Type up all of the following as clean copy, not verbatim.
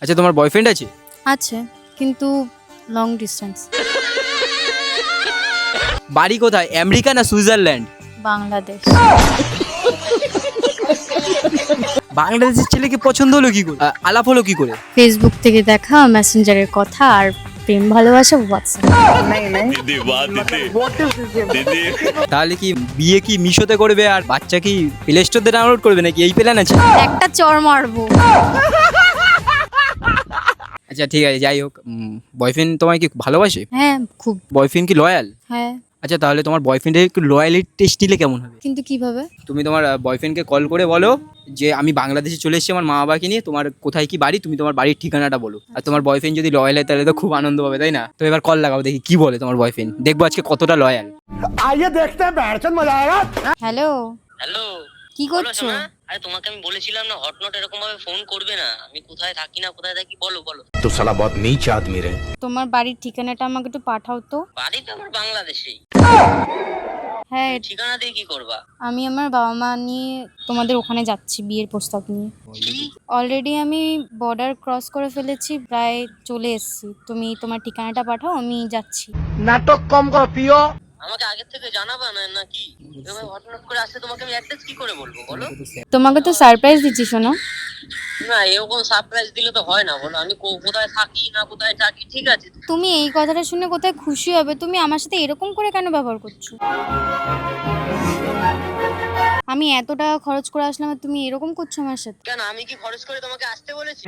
আচ্ছা, তোমার বয়ফ্রেন্ড আছে? আছে, কিন্তু লং ডিস্টেন্স। বাড়ি কোথায়, আমেরিকা না সুইজারল্যান্ড? বাংলাদেশ। বাংলাদেশের ছেলেকে পছন্দ হলো কি করে, আলাপ হলো কি করে? ফেসবুক থেকে দেখা, মেসেঞ্জারের কথা, আর প্রেম ভালোবাসা হোয়াটসঅ্যাপ। তাহলে কি বিয়ে কি মিশোতে করবে আর বাচ্চা কি প্লে স্টোর থেকে ডাউনলোড করবে নাকি, এই প্ল্যান আছে? একটা চড় মারবো। আচ্ছা ঠিক আছে, যাই হোক, বয়ফ্রেন্ড তোমায় কি ভালোবাসে? হ্যাঁ, খুব। বয়ফ্রেন্ড কি লয়াল? হ্যাঁ। আচ্ছা, তাহলে তোমার বয়ফ্রেন্ডের একটু লয়ালিটি টেস্ট নিলে কেমন হবে? কিন্তু কিভাবে? তুমি তোমার বয়ফ্রেন্ডকে কল করে বলো যে আমি বাংলাদেশে চলে এসেছি আমার মা বাবাকে নিয়ে, তোমার কোথায় কি বাড়ি, তুমি তোমার বাড়ির ঠিকানাটা বলো। আর তোমার বয়ফ্রেন্ড যদি লয়াল হয় তাহলে তো খুব আনন্দ পাবে, তাই না? তো এবার কল লাগাও, দেখি কি বলে তোমার বয়ফ্রেন্ড, দেখবো আজকে কতটা লয়াল। आइए देखते हैं बैठचंद मजा आएगा। হ্যালো, হ্যালো, কি করছো? আরে তোমাকে আমি বলেছিলাম না হটনট এরকম ভাবে ফোন করবে না। আমি কোথায় থাকি না কোথায় থাকি বলো বলো। तो साला बहुत नीच आदमी रहे। তোমার বাড়ির ঠিকানাটা আমাকে একটু পাঠাও তো। বাড়ি তো আমার বাংলাদেশেই। হ্যাঁ, ঠিকানা দিয়ে কি করবা? আমি আমার বাবা মা নিয়ে তোমাদের ওখানে যাচ্ছি বিয়ের প্রস্তাব নিয়ে। কি? অলরেডি আমি বর্ডার ক্রস করে ফেলেছি, প্রায় চলে এসেছি। তুমি তোমার ঠিকানাটা পাঠাও, আমি যাচ্ছি। नाटक कम करो पियो। আমাকে আগে থেকে জানাবা না নাকি? তুমি হটনট করে আসলে তোমাকে আমি অ্যাড্রেস কি করে বলবো বলো? তোমাকে তো সারপ্রাইজ দিচ্ছি শোনো। না এরকম সারপ্রাইজ দিলে তো হয় না বলো। আমি কোথায় থাকি না কোথায় থাকি ঠিক আছে। তুমি এই কথাটা শুনে কোথায় খুশি হবে? তুমি আমার সাথে এরকম করে কেন ব্যবহার করছো? আমি এত টাকা খরচ করে আসলাম আর তুমি এরকম করছো আমার সাথে? কেন আমি কি খরচ করে তোমাকে আসতে বলেছি?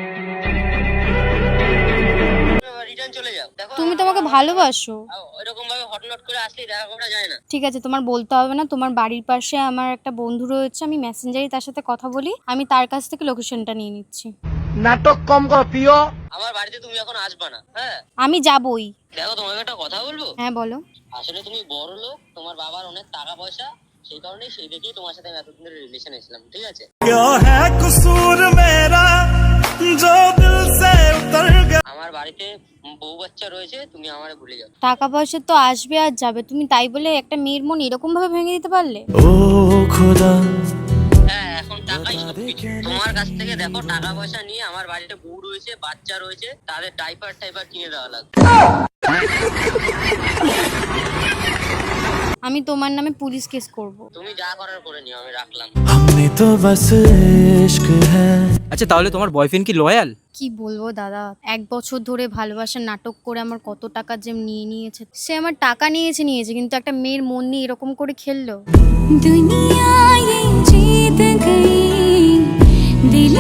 রিটার্ন চলে যাও। দেখো তুমি তোমাকে ভালোবাসো। এরকম ভাবে হটনট করে আসলে দেখা করা যায় না। ঠিক আছে, তোমার বলতে হবে না। তোমার বাড়ির পাশে আমার একটা বন্ধু রয়েছে, আমি মেসেঞ্জারে তার সাথে কথা বলি, আমি তার কাছ থেকে লোকেশনটা নিয়ে নিচ্ছি। नाटक कम करो पियो। আমার বাড়িতে তুমি এখন আসবা না, হ্যাঁ? আমি যাবই। দেখো তোমাকে একটা কথা বলবো। হ্যাঁ বলো। আসলে তুমি বড় লোক, তোমার বাবার অনেক টাকা পয়সা, সেই কারণে সেই দেখেই তোমার সাথে আমি এতদিন ধরে রিলেশন এসেছিলাম, ঠিক আছে? আমার বাড়িতে বউ বাচ্চা রয়েছে, তুমি আমারে ভুলে যাও। টাকা পয়সা তো আসবে আর যাবে, তুমি তাই বলে একটা মেয়ের মন এরকম ভাবে ভেঙে দিতে পারলে? হ্যাঁ, এখন টাকাই সবকিছু। তোমার কাছ থেকে দেখো টাকা পয়সা নিয়ে আমার বাড়িতে বউ রয়েছে, বাচ্চা রয়েছে, তাদের ডাইপার টাইপার কিনে দেওয়া লাগবে। আমি তোমার নামে পুলিশ কেস করব। তুমি যা করার করে নিও, আমি রাখলাম। আচ্ছা, তাহলে তোমার বয়ফ্রেন্ড কি লয়াল? কি বলবো দাদা, 1 বছর ধরে ভালোবাসার নাটক করে আমার কত টাকা যে নিয়েছে। সে আমার টাকা নিয়েছে, কিন্তু একটা মেয়ের মন নিয়ে এরকম করে খেললো। দুনিয়া ये जीत गई, दिल